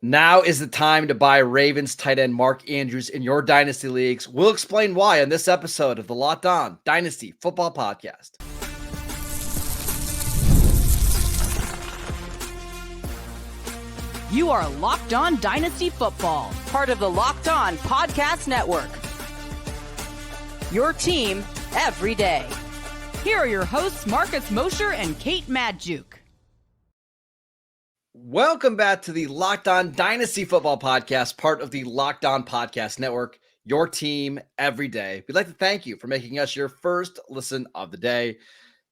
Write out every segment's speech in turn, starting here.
Now is the time to buy Ravens tight end Mark Andrews in your Dynasty leagues. We'll explain why on this episode of the Locked On Dynasty Football Podcast. You are Locked On Dynasty Football, part of the Locked On Podcast Network. Your team every day. Here are your hosts, Marcus Mosher and Kate Madjuk. Welcome back to the Locked On Dynasty Football Podcast, part of the Locked On Podcast Network, your team every day. We'd like to thank you for making us your first listen of the day.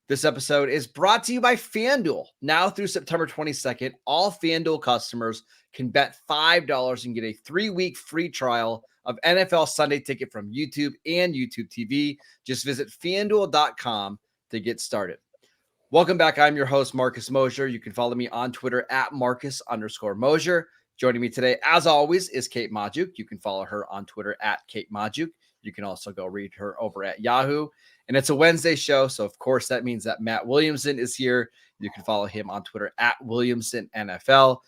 This episode is brought to you by FanDuel. Now through September 22nd, all FanDuel customers can bet $5 and get a 3-week free trial of NFL Sunday Ticket from YouTube and YouTube TV. Just visit FanDuel.com to get started. Welcome back. I'm your host, Marcus Mosher. You can follow me on Twitter at Marcus_Mosher. Joining me today, as always, is Kate Madjuk. You can follow her on Twitter at Kate Madjuk. You can also go read her over at Yahoo. And it's a Wednesday show, so of course that means that Matt Williamson is here. You can follow him on Twitter at WilliamsonNFL.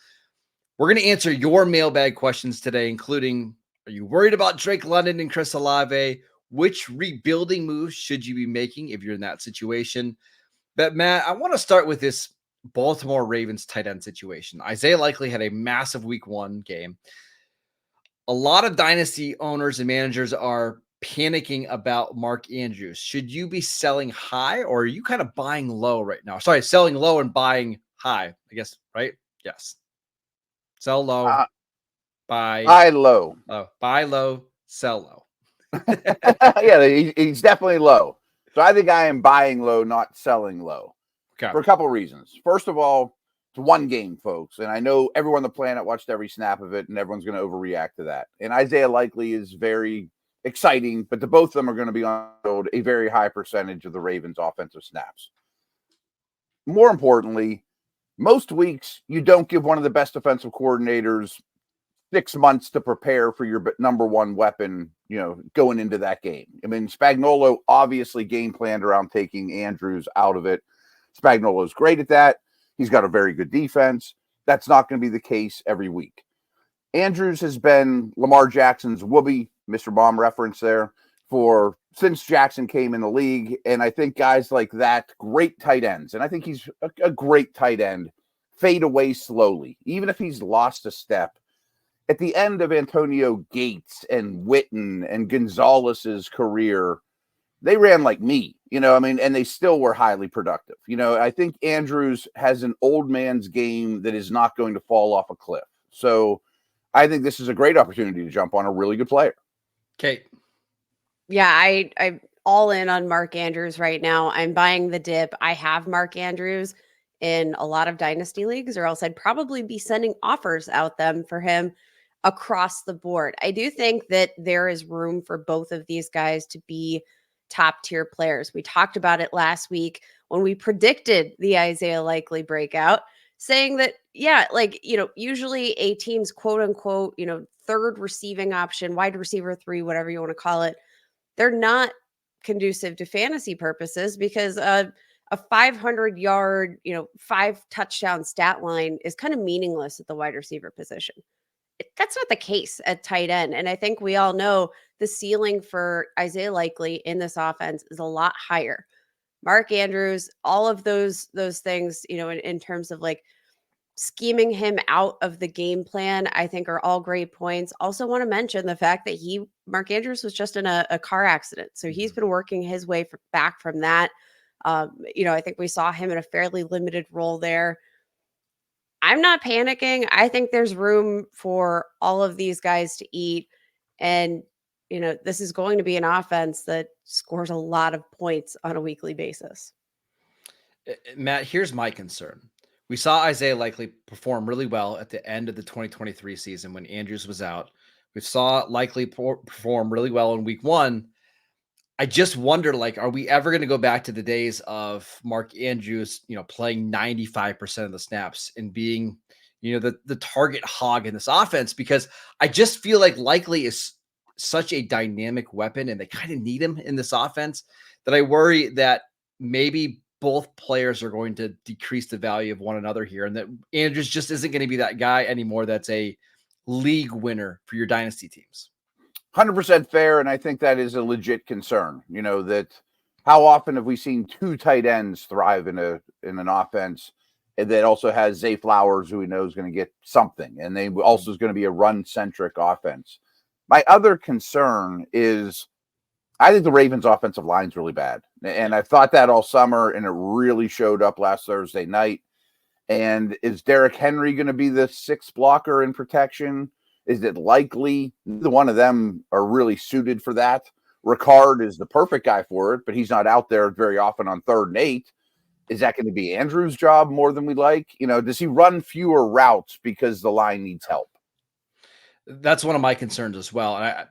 We're going to answer your mailbag questions today, including, are you worried about Drake London and Chris Olave? Which rebuilding moves should you be making if you're in that situation? But Matt, I want to start with this Baltimore Ravens tight end situation. Isaiah Likely had a massive week 1 game. A lot of dynasty owners and managers are panicking about Mark Andrews. Should you be selling high, or are you kind of buying low right now? Sorry, selling low and buying high, I guess, right? Yes. Sell low, buy low. Oh, buy low, sell low. Yeah, he's definitely low. So I think I am buying low, not selling low. Okay. For a couple reasons. First of all, it's one game, folks. And I know everyone on the planet watched every snap of it, and everyone's going to overreact to that. And Isaiah Likely is very exciting, but the both of them are going to be on a very high percentage of the Ravens' offensive snaps. More importantly, most weeks you don't give one of the best defensive coordinators 6 months to prepare for your number one weapon, going into that game. I mean, Spagnuolo obviously game planned around taking Andrews out of it. Spagnuolo's great at that. He's got a very good defense. That's not going to be the case every week. Andrews has been Lamar Jackson's whoopee, Mr. Bomb reference there, since Jackson came in the league. And I think guys like that, great tight ends, and I think he's a great tight end, fade away slowly, even if he's lost a step. At the end of Antonio Gates and Witten and Gonzalez's career, they ran like me, and they still were highly productive. I think Andrews has an old man's game that is not going to fall off a cliff. So I think this is a great opportunity to jump on a really good player. Kate. Yeah, I'm all in on Mark Andrews right now. I'm buying the dip. I have Mark Andrews in a lot of dynasty leagues, or else I'd probably be sending offers out them for him across the board. I do think that there is room for both of these guys to be top tier players. We talked about it last week when we predicted the Isaiah Likely breakout, saying that, usually a team's quote unquote, third receiving option, wide receiver 3, whatever you want to call it, they're not conducive to fantasy purposes because a 500-yard, 5 touchdown stat line is kind of meaningless at the wide receiver position. That's not the case at tight end. And I think we all know the ceiling for Isaiah Likely in this offense is a lot higher. Mark Andrews, all of those things, in terms of like scheming him out of the game plan, I think are all great points. Also want to mention the fact that Mark Andrews was just in a car accident. So he's been working his way back from that. I think we saw him in a fairly limited role there. I'm not panicking. I think there's room for all of these guys to eat. And, this is going to be an offense that scores a lot of points on a weekly basis. Matt, here's my concern. We saw Isaiah Likely perform really well at the end of the 2023 season when Andrews was out. We saw Likely perform really well in week 1. I just wonder, are we ever going to go back to the days of Mark Andrews, playing 95% of the snaps and being, the target hog in this offense? Because I just feel like Likely is such a dynamic weapon and they kind of need him in this offense that I worry that maybe both players are going to decrease the value of one another here, and that Andrews just isn't going to be that guy anymore. That's a league winner for your dynasty teams. 100% fair, and I think that is a legit concern. That how often have we seen two tight ends thrive in an offense and that also has Zay Flowers, who we know is going to get something, and they also is going to be a run-centric offense. My other concern is I think the Ravens' offensive line is really bad, and I've thought that all summer, and it really showed up last Thursday night. And is Derrick Henry going to be the sixth blocker in protection? Is it likely? Neither one of them are really suited for that. Ricard is the perfect guy for it, but he's not out there very often on 3rd and 8. Is that going to be Andrews' job more than we like? Does he run fewer routes because the line needs help? That's one of my concerns as well. And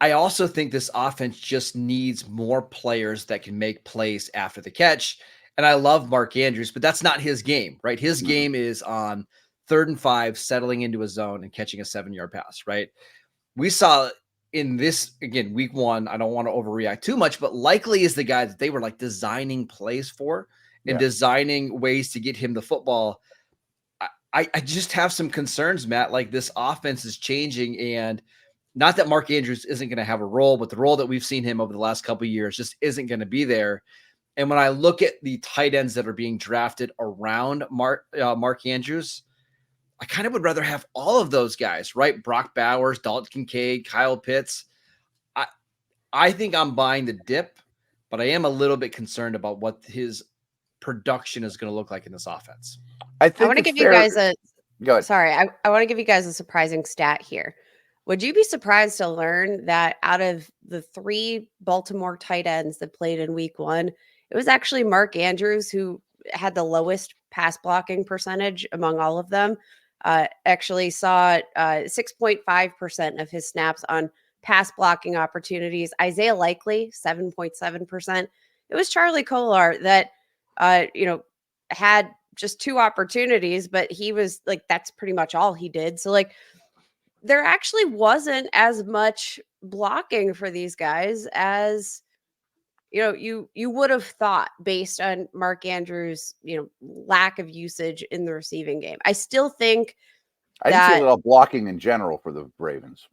I also think this offense just needs more players that can make plays after the catch. And I love Mark Andrews, but that's not his game, right? His game is on 3rd and 5, settling into a zone and catching a 7-yard pass, right? We saw in this, again, week 1, I don't want to overreact too much, but likely is the guy that they were like designing plays for and designing ways to get him the football. I just have some concerns, Matt. Like, this offense is changing, and not that Mark Andrews isn't going to have a role, but the role that we've seen him over the last couple of years just isn't going to be there. And when I look at the tight ends that are being drafted around Mark Andrews, I kind of would rather have all of those guys, right? Brock Bowers, Dalton Kincaid, Kyle Pitts. I think I'm buying the dip, but I am a little bit concerned about what his production is going to look like in this offense. I want to give you guys Go ahead. Sorry, I want to give you guys a surprising stat here. Would you be surprised to learn that out of the 3 Baltimore tight ends that played in week 1, it was actually Mark Andrews who had the lowest pass blocking percentage among all of them? Actually saw 6.5% of his snaps on pass blocking opportunities. Isaiah Likely, 7.7%. It was Charlie Kolar that, had just 2 opportunities, but he was like, that's pretty much all he did. So like, there actually wasn't as much blocking for these guys as you would have thought based on Mark Andrews, lack of usage in the receiving game. I still think I didn't see a lot of blocking in general for the Ravens.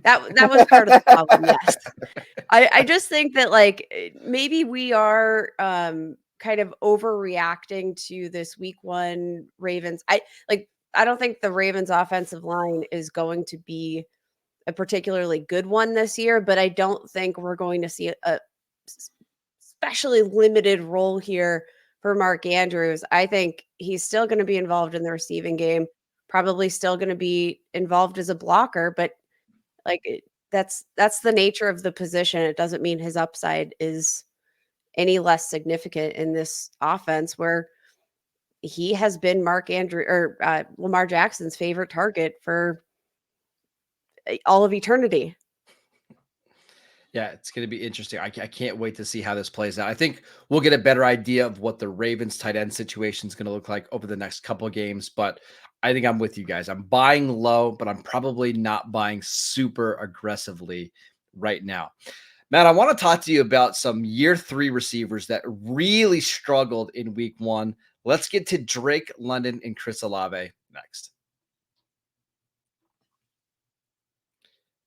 that was part of the problem. Yes. I just think that like maybe we are kind of overreacting to this week 1 Ravens. I don't think the Ravens offensive line is going to be a particularly good one this year, but I don't think we're going to see a especially limited role here for Mark Andrews. I think he's still going to be involved in the receiving game, probably still going to be involved as a blocker, but that's the nature of the position. It doesn't mean his upside is any less significant in this offense where he has been Lamar Jackson's favorite target for all of eternity. Yeah, it's going to be interesting. I can't wait to see how this plays out. I think we'll get a better idea of what the Ravens tight end situation is going to look like over the next couple of games. But I think I'm with you guys. I'm buying low, but I'm probably not buying super aggressively right now. Matt, I want to talk to you about some year 3 receivers that really struggled in week 1. Let's get to Drake London and Chris Olave next.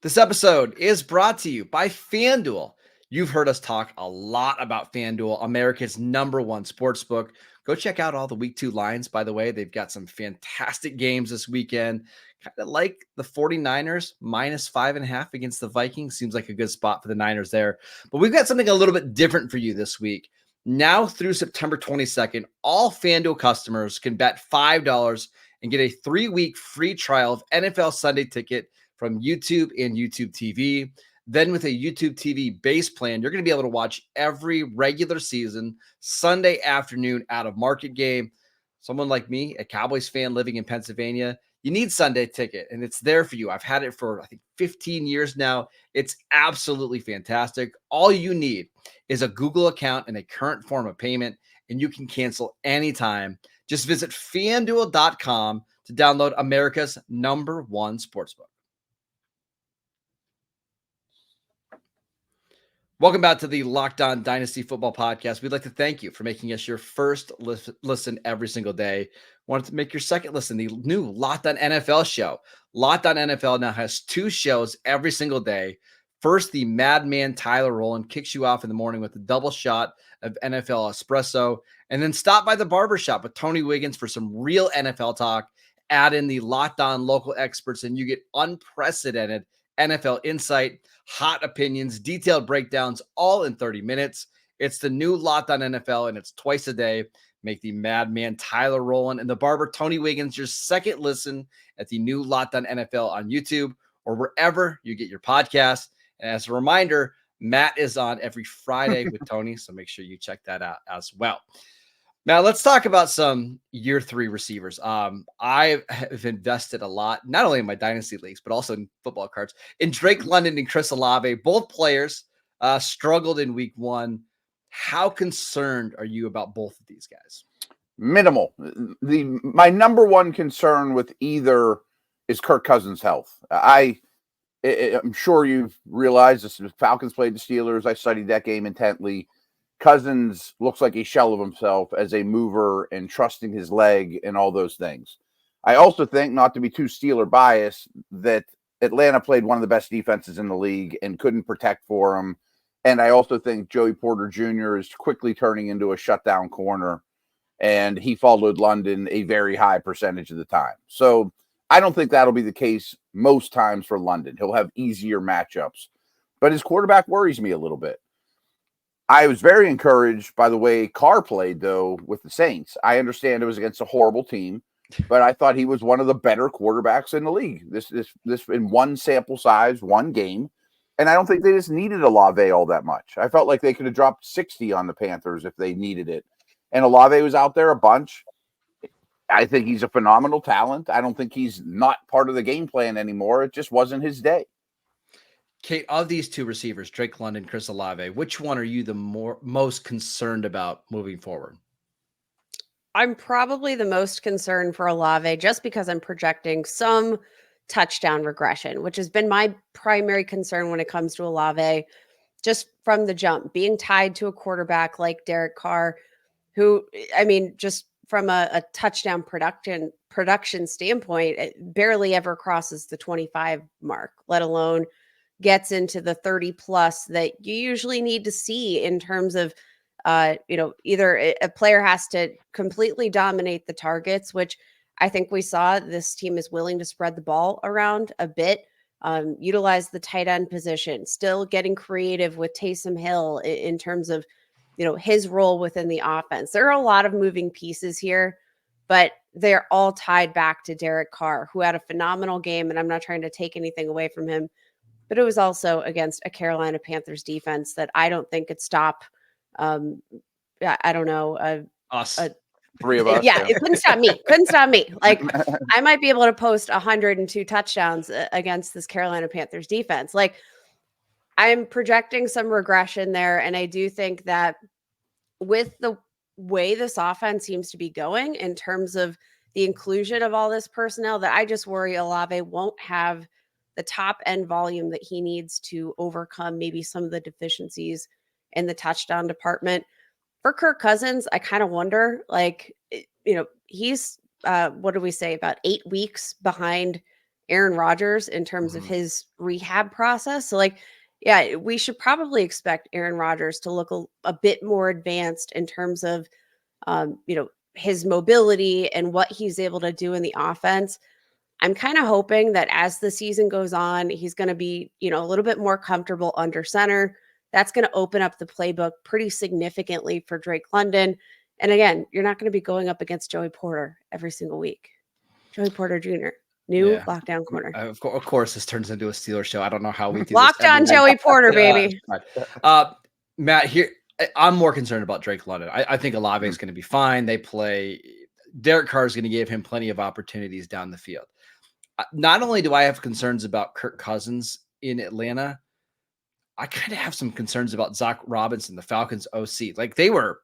This episode is brought to you by FanDuel. You've heard us talk a lot about FanDuel, America's #1 sportsbook. Go check out all the week 2 lines, by the way. They've got some fantastic games this weekend. Kind of like the 49ers, -5.5 against the Vikings. Seems like a good spot for the Niners there. But we've got something a little bit different for you this week. Now through September 22nd, all FanDuel customers can bet $5 and get a 3-week free trial of NFL Sunday Ticket from YouTube and YouTube TV. Then with a YouTube TV base plan, you're going to be able to watch every regular season Sunday afternoon out of market game. Someone like me, a Cowboys fan living in Pennsylvania, you need Sunday Ticket, and it's there for you. I've had it for, I think, 15 years now. It's absolutely fantastic. All you need is a Google account and a current form of payment, and you can cancel anytime. Just visit FanDuel.com to download America's #1 sportsbook. Welcome back to the Locked On Dynasty Football Podcast. We'd like to thank you for making us your first listen every single day. Wanted to make your second listen, the new Locked On NFL show. Locked On NFL now has 2 shows every single day. First, the madman Tyler Rowland kicks you off in the morning with a double shot of NFL espresso. And then stop by the barbershop with Tony Wiggins for some real NFL talk. Add in the Locked On local experts, and you get unprecedented NFL insight, hot opinions, detailed breakdowns, all in 30 minutes. It's the new Locked On NFL, and it's twice a day. Make the madman Tyler Rowland and the barber Tony Wiggins your second listen at the new Locked On NFL on YouTube or wherever you get your podcasts. And as a reminder, Matt is on every Friday with Tony, so make sure you check that out as well. Now, let's talk about some year 3 receivers. I have invested a lot, not only in my dynasty leagues, but also in football cards, in Drake London and Chris Olave. Both players struggled in week 1. How concerned are you about both of these guys? Minimal. My number one concern with either is Kirk Cousins' health. I'm sure you've realized this. Falcons played the Steelers. I studied that game intently. Cousins looks like a shell of himself as a mover and trusting his leg and all those things. I also think, not to be too Steeler biased, that Atlanta played one of the best defenses in the league and couldn't protect for him. And I also think Joey Porter Jr. is quickly turning into a shutdown corner, and he followed London a very high percentage of the time. So I don't think that'll be the case most times for London. He'll have easier matchups. But his quarterback worries me a little bit. I was very encouraged by the way Carr played, though, with the Saints. I understand it was against a horrible team, but I thought he was one of the better quarterbacks in the league. This in one sample size, one game. And I don't think they just needed Olave all that much. I felt like they could have dropped 60 on the Panthers if they needed it. And Olave was out there a bunch. I think he's a phenomenal talent. I don't think he's not part of the game plan anymore. It just wasn't his day. Kate, of these 2 receivers, Drake London, Chris Olave, which one are you the most concerned about moving forward? I'm probably the most concerned for Olave just because I'm projecting some touchdown regression, which has been my primary concern when it comes to Olave, just from the jump, being tied to a quarterback like Derek Carr, who, I mean, just from a touchdown production standpoint, it barely ever crosses the 25 mark, let alone gets into the 30 plus that you usually need to see in terms of, either a player has to completely dominate the targets, which I think we saw this team is willing to spread the ball around a bit, utilize the tight end position, still getting creative with Taysom Hill in terms of, his role within the offense. There are a lot of moving pieces here, but they're all tied back to Derek Carr, who had a phenomenal game. And I'm not trying to take anything away from him, but it was also against a Carolina Panthers defense that I don't think could stop. I don't know. Us. 3 of us. Yeah, it couldn't stop me. Couldn't stop me. Like, I might be able to post 102 touchdowns against this Carolina Panthers defense. Like, I'm projecting some regression there. And I do think that with the way this offense seems to be going in terms of the inclusion of all this personnel, that I just worry Olave won't have the top end volume that he needs to overcome maybe some of the deficiencies in the touchdown department. For Kirk Cousins, I kind of wonder, he's, what do we say, about 8 weeks behind Aaron Rodgers in terms of his rehab process. So we should probably expect Aaron Rodgers to look a bit more advanced in terms of, his mobility and what he's able to do in the offense. I'm kind of hoping that as the season goes on, he's going to be, a little bit more comfortable under center. That's going to open up the playbook pretty significantly for Drake London. And again, you're not going to be going up against Joey Porter every single week. Joey Porter Jr., new lockdown corner. Of course, this turns into a Steelers show. I don't know how we do Locked on Joey Porter, baby. Matt, here, I'm more concerned about Drake London. I think Olave is going to be fine. Derek Carr is going to give him plenty of opportunities down the field. Not only do I have concerns about Kirk Cousins in Atlanta, I kind of have some concerns about Zach Robinson, the Falcons OC. Like, they were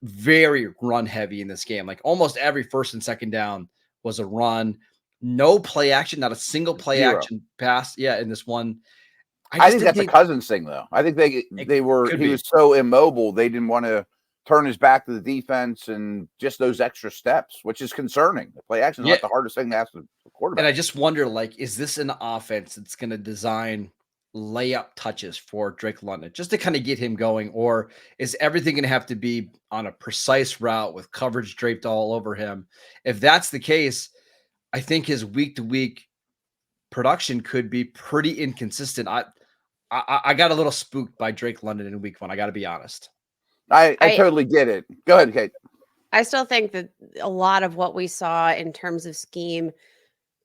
very run heavy in this game. Like, almost every first and second down was a run. No play action, not a single play action pass. Yeah, in this one. I think that's a Cousins thing, though. I think he was so immobile, they didn't want to turn his back to the defense and just those extra steps, which is concerning. The play action is not the hardest thing to ask the quarterback. And I just wonder, like, is this an offense that's going to design layup touches for Drake London just to kind of get him going? Or is everything going to have to be on a precise route with coverage draped all over him? If that's the case, I think his week-to-week production could be pretty inconsistent. I got a little spooked by Drake London in week 1. I got to be honest. I totally get it. Go ahead, Kate. I still think that a lot of what we saw in terms of scheme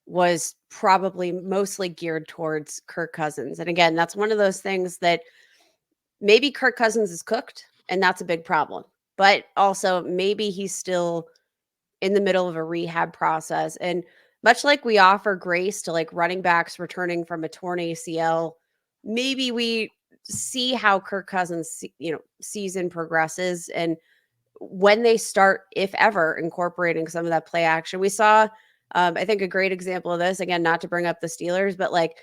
was probably mostly geared towards Kirk Cousins. And again, that's one of those things that maybe Kirk Cousins is cooked, and that's a big problem. But also maybe he's still in the middle of a rehab process. And much like we offer grace to like running backs returning from a torn ACL, maybe we see how Kirk Cousins, season progresses and when they start, if ever, incorporating some of that play action. We saw, I think, a great example of this, again, not to bring up the Steelers, but like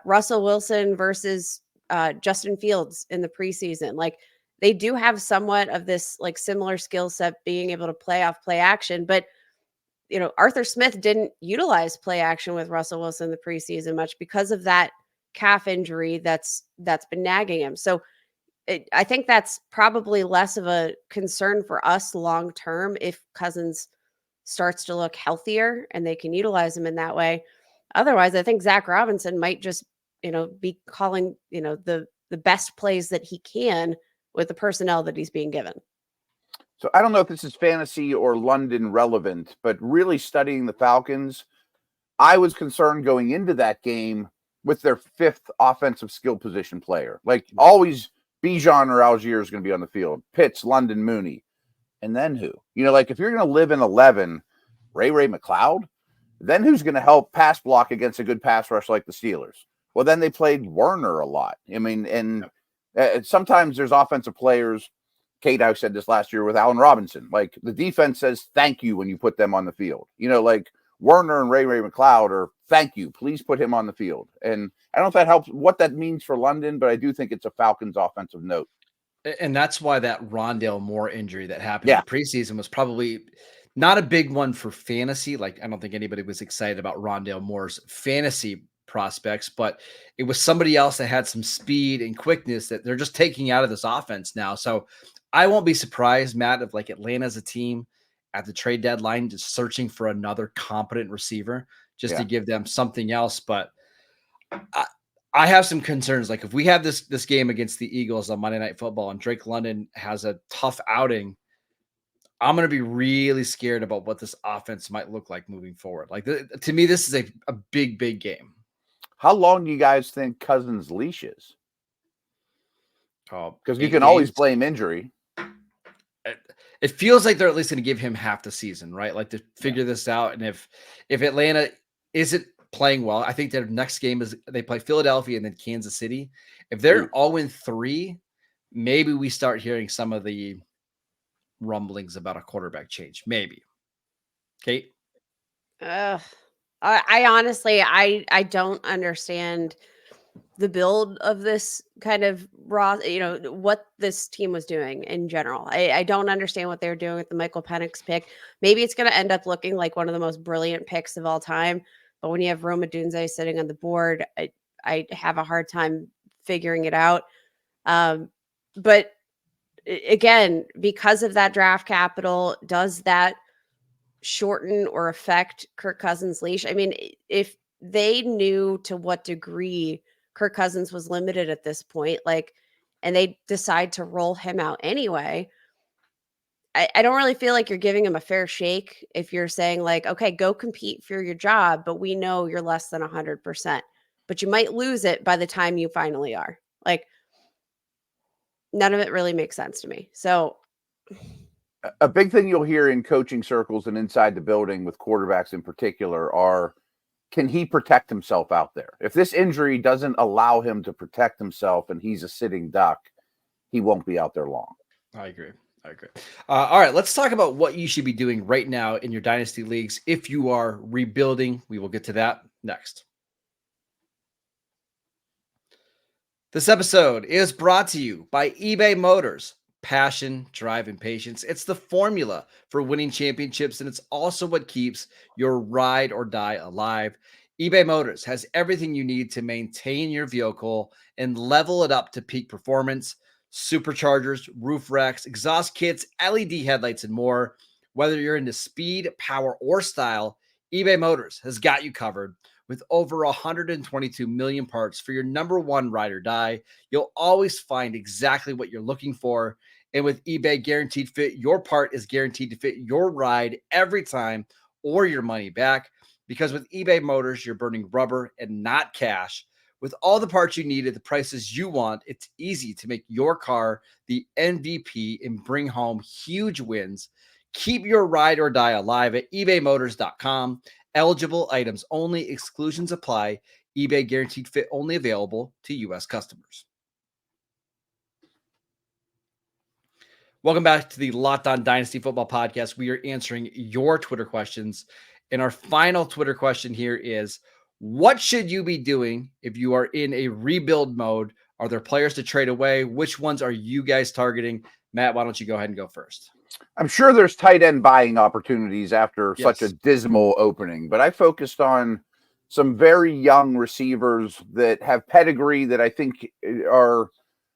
Russell Wilson versus Justin Fields in the preseason. Like they do have somewhat of this like similar skill set, being able to play off play action, but Arthur Smith didn't utilize play action with Russell Wilson in the preseason much because of that calf injury that's been nagging him. So I think that's probably less of a concern for us long term if Cousins starts to look healthier and they can utilize him in that way. Otherwise, I think Zach Robinson might just be calling the best plays that he can with the personnel that he's being given. So I don't know if this is fantasy or London relevant, but really studying the Falcons, I was concerned going into that game with their 5th offensive skill position player. Like always, Bijan or Algier is going to be on the field. Pitts, London, Mooney. And then who? Like if you're going to live in 11, Ray McLeod, then who's going to help pass block against a good pass rush like the Steelers? Well, then they played Werner a lot. I mean, and sometimes there's offensive players. Kate, I said this last year with Allen Robinson. Like the defense says thank you when you put them on the field. Like Werner and Ray McLeod are thank you. Please put him on the field. And I don't know if that helps what that means for London, but I do think it's a Falcons offensive note. And that's why that Rondale Moore injury that happened in preseason was probably not a big one for fantasy. Like I don't think anybody was excited about Rondale Moore's fantasy prospects, but it was somebody else that had some speed and quickness that they're just taking out of this offense now. So I won't be surprised, Matt, if like Atlanta's a team at the trade deadline just searching for another competent receiver just to give them something else. But I have some concerns. Like if we have this game against the Eagles on Monday Night Football and Drake London has a tough outing, I'm going to be really scared about what this offense might look like moving forward. Like to me, this is a big, big game. How long do you guys think Cousins' leash is? Because you can always blame injury. It feels like they're at least going to give him half the season, right? Like to figure this out. And if Atlanta isn't playing well, I think their next game is they play Philadelphia and then Kansas City. If they're 0-3, maybe we start hearing some of the rumblings about a quarterback change. Maybe. Kate? I honestly, I don't understand the build of this kind of raw, what this team was doing in general. I don't understand what they were doing with the Michael Penix pick. Maybe it's going to end up looking like one of the most brilliant picks of all time. But when you have Rome Odunze sitting on the board, I have a hard time figuring it out. But again, because of that draft capital, does that shorten or affect Kirk Cousins' leash? I mean, if they knew to what degree Kirk Cousins was limited at this point, and they decide to roll him out anyway, I don't really feel like you're giving him a fair shake if you're saying okay, go compete for your job, but we know you're less than 100%, but you might lose it by the time you finally are. None of it really makes sense to me. So a big thing you'll hear in coaching circles and inside the building with quarterbacks in particular are, can he protect himself out there? If this injury doesn't allow him to protect himself and he's a sitting duck, he won't be out there long. I agree. All right, let's talk about what you should be doing right now in your dynasty leagues if you are rebuilding. We will get to that next. This episode is brought to you by eBay Motors. Passion, drive, and patience. It's the formula for winning championships, and it's also what keeps your ride or die alive. eBay Motors has everything you need to maintain your vehicle and level it up to peak performance. Superchargers, roof racks, exhaust kits, LED headlights, and more. Whether you're into speed, power, or style, eBay Motors has got you covered. With over 122 million parts for your number one ride or die, you'll always find exactly what you're looking for. And with eBay Guaranteed Fit, your part is guaranteed to fit your ride every time or your money back. Because with eBay Motors, you're burning rubber and not cash. With all the parts you need at the prices you want, it's easy to make your car the MVP and bring home huge wins. Keep your ride or die alive at ebaymotors.com. Eligible items only. Exclusions apply. eBay Guaranteed Fit only available to U.S. customers. Welcome back to the Locked On Dynasty Football Podcast. We are answering your Twitter questions. And our final Twitter question here is, what should you be doing if you are in a rebuild mode? Are there players to trade away? Which ones are you guys targeting? Matt, why don't you go ahead and go first? I'm sure there's tight end buying opportunities after such a dismal opening, but I focused on some very young receivers that have pedigree that I think are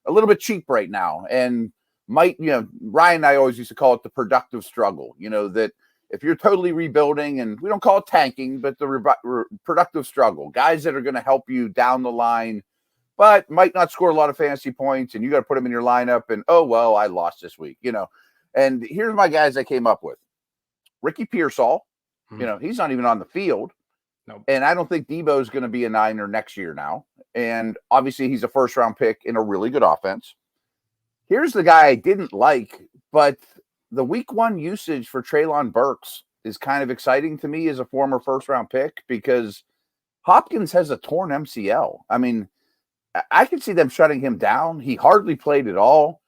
a little bit cheap right now and might, Ryan and I always used to call it the productive struggle, that if you're totally rebuilding, and we don't call it tanking, but the productive struggle, guys that are going to help you down the line, but might not score a lot of fantasy points, and you got to put them in your lineup, and, oh, well, I lost this week, And here's my guys I came up with. Ricky Pearsall, he's not even on the field. Nope. And I don't think Debo's going to be a Niner next year now. And obviously he's a first-round pick in a really good offense. Here's the guy I didn't like, but the week one usage for Treylon Burks is kind of exciting to me as a former first-round pick because Hopkins has a torn MCL. I mean, I can see them shutting him down. He hardly played at all.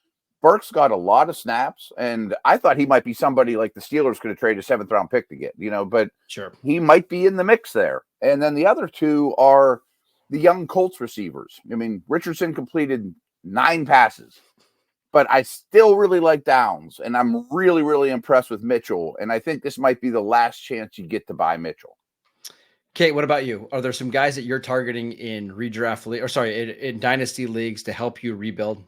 Burks got a lot of snaps, and I thought he might be somebody like the Steelers could have traded a seventh-round pick to get, but sure, he might be in the mix there. And then the other two are the young Colts receivers. I mean, Richardson completed 9 passes, but I still really like Downs, and I'm really, really impressed with Mitchell, and I think this might be the last chance you get to buy Mitchell. Kate, what about you? Are there some guys that you're targeting in in dynasty leagues to help you rebuild?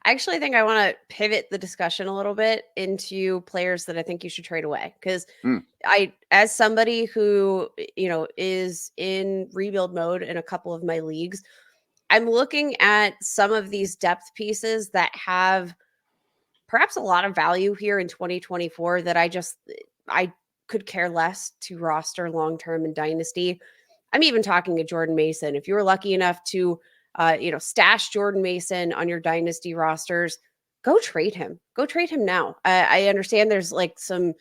I actually think I want to pivot the discussion a little bit into players that I think you should trade away. Because as somebody who, is in rebuild mode in a couple of my leagues, I'm looking at some of these depth pieces that have perhaps a lot of value here in 2024 that I could care less to roster long-term in Dynasty. I'm even talking to Jordan Mason. If you were lucky enough to stash Jordan Mason on your Dynasty rosters, go trade him. Go trade him now. I understand there's like some,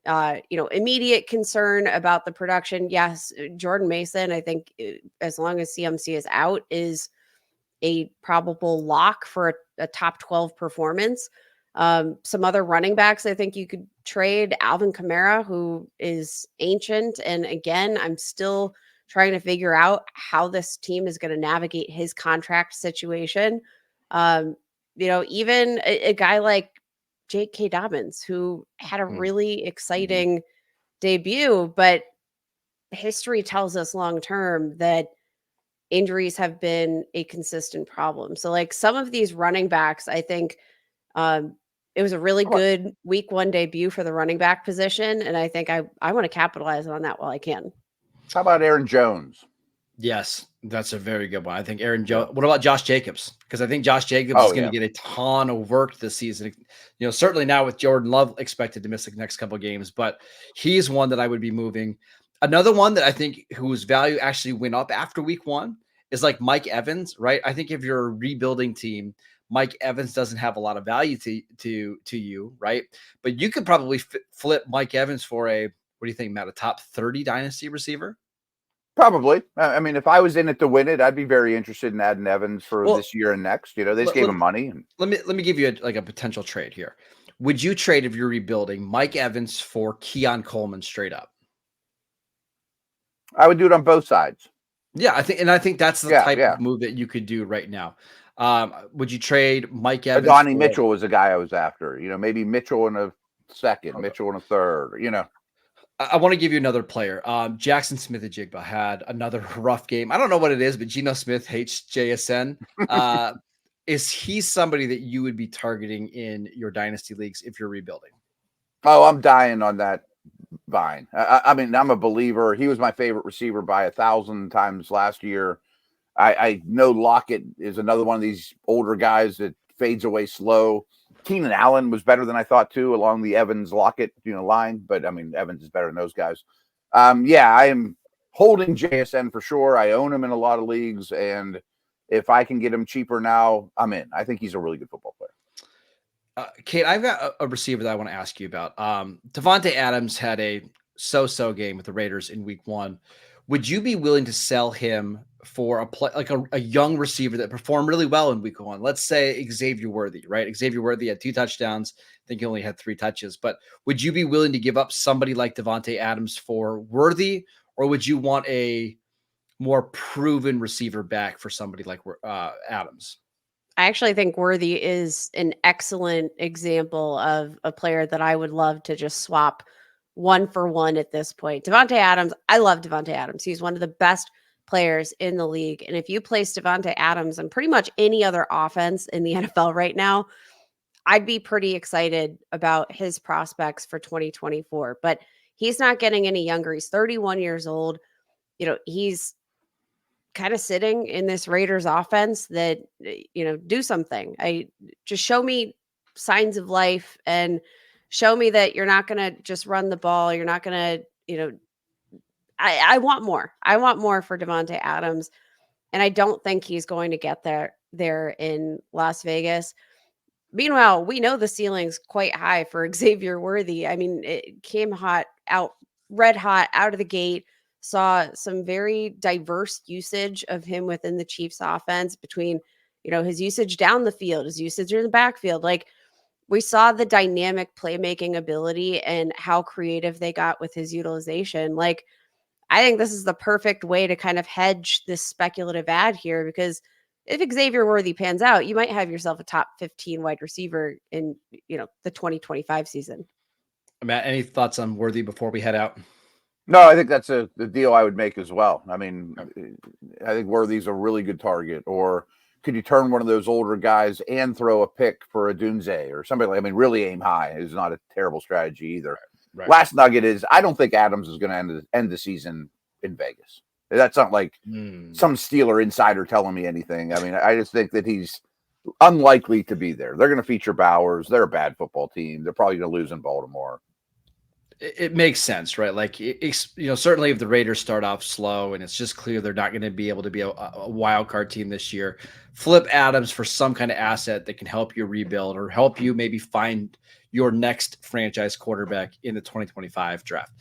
immediate concern about the production. Yes, Jordan Mason, I think as long as CMC is out, is a probable lock for a top 12 performance. Some other running backs I think you could trade. Alvin Kamara, who is ancient. And again, I'm still trying to figure out how this team is going to navigate his contract situation. Even a guy like J.K. Dobbins, who had a really exciting debut, but history tells us long-term that injuries have been a consistent problem. So like some of these running backs, I think it was a really good week one debut for the running back position. And I think I want to capitalize on that while I can. How about Aaron Jones? Yes, that's a very good one. I think Aaron Jones. What about Josh Jacobs? Because I think Josh Jacobs is going to get a ton of work this season. Certainly now with Jordan Love expected to miss the next couple of games, but he's one that I would be moving. Another one that I think whose value actually went up after week one is like Mike Evans, right? I think if you're a rebuilding team, Mike Evans doesn't have a lot of value to you, right? But you could probably flip Mike Evans for what do you think, Matt? A top 30 dynasty receiver? Probably. I mean, if I was in it to win it, I'd be very interested in adding Evans for this year and next. They just gave him money. Let me give you a potential trade here. Would you trade, if you're rebuilding, Mike Evans for Keon Coleman straight up? I would do it on both sides. Yeah, I think that's the type Yeah. of move that you could do right now. Would you trade Mike Evans? Donnie Mitchell was the guy I was after. Maybe Mitchell in a second, Okay. Mitchell in a third. I want to give you another player. Jackson Smith-Njigba had another rough game. I don't know what it is, but Geno Smith hates JSN. Is he somebody that you would be targeting in your dynasty leagues if you're rebuilding? Oh, I'm dying on that vine. I mean, I'm a believer. He was my favorite receiver by 1,000 times last year. I know Lockett is another one of these older guys that fades away slow. Keenan Allen was better than I thought too, along the Evans Lockett line. But I mean, Evans is better than those guys. Yeah, I am holding JSN for sure. I own him in a lot of leagues, and if I can get him cheaper now, I'm in. I think he's a really good football player. Kate, I've got a receiver that I want to ask you about. Devontae Adams had a so-so game with the Raiders in week 1. Would you be willing to sell him for a young receiver that performed really well in week 1? Let's say Xavier Worthy, right? Xavier Worthy had 2 touchdowns. I think he only had 3 touches. But would you be willing to give up somebody like Devontae Adams for Worthy, or would you want a more proven receiver back for somebody like Adams? I actually think Worthy is an excellent example of a player that I would love to just swap 1 for 1 at this point. Devontae Adams, I love Devontae Adams. He's one of the best players in the league. And if you place Devontae Adams on pretty much any other offense in the NFL right now, I'd be pretty excited about his prospects for 2024. But he's not getting any younger. He's 31 years old. He's kind of sitting in this Raiders offense that, do something. Just show me signs of life and show me that you're not going to just run the ball. You're not going to, I want more. I want more for Devontae Adams. And I don't think he's going to get there in Las Vegas. Meanwhile, we know the ceiling's quite high for Xavier Worthy. I mean, it came red hot out of the gate. Saw some very diverse usage of him within the Chiefs offense between, his usage down the field, his usage in the backfield. Like, we saw the dynamic playmaking ability and how creative they got with his utilization. Like, I think this is the perfect way to kind of hedge this speculative ad here, because if Xavier Worthy pans out, you might have yourself a top 15 wide receiver in, the 2025 season. Matt, any thoughts on Worthy before we head out? No, I think that's the deal I would make as well. I mean, I think Worthy's a really good target. Or could you turn one of those older guys and throw a pick for a Dunze or somebody? Really aim high is not a terrible strategy either. Right. Last nugget is I don't think Adams is going to end the season in Vegas. That's not like some Steeler insider telling me anything. I mean, I just think that he's unlikely to be there. They're going to feature Bowers. They're a bad football team. They're probably going to lose in Baltimore. It makes sense, right? Like, certainly if the Raiders start off slow and it's just clear they're not going to be able to be a wild card team this year, flip Adams for some kind of asset that can help you rebuild or help you maybe find your next franchise quarterback in the 2025 draft.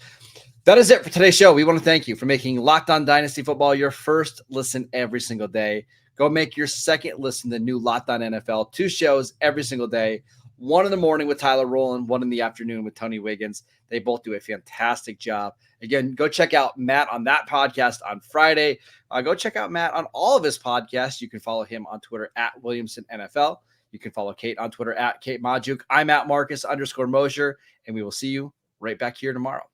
That is it for today's show. We want to thank you for making Locked On Dynasty Football your first listen every single day. Go make your second listen to the new Locked On NFL. 2 shows every single day. 1 in the morning with Tyler Rowland, 1 in the afternoon with Tony Wiggins. They both do a fantastic job. Again, go check out Matt on that podcast on Friday. Go check out Matt on all of his podcasts. You can follow him on Twitter at WilliamsonNFL. You can follow Kate on Twitter at Kate Majuk. I'm at Marcus _Mosher, and we will see you right back here tomorrow.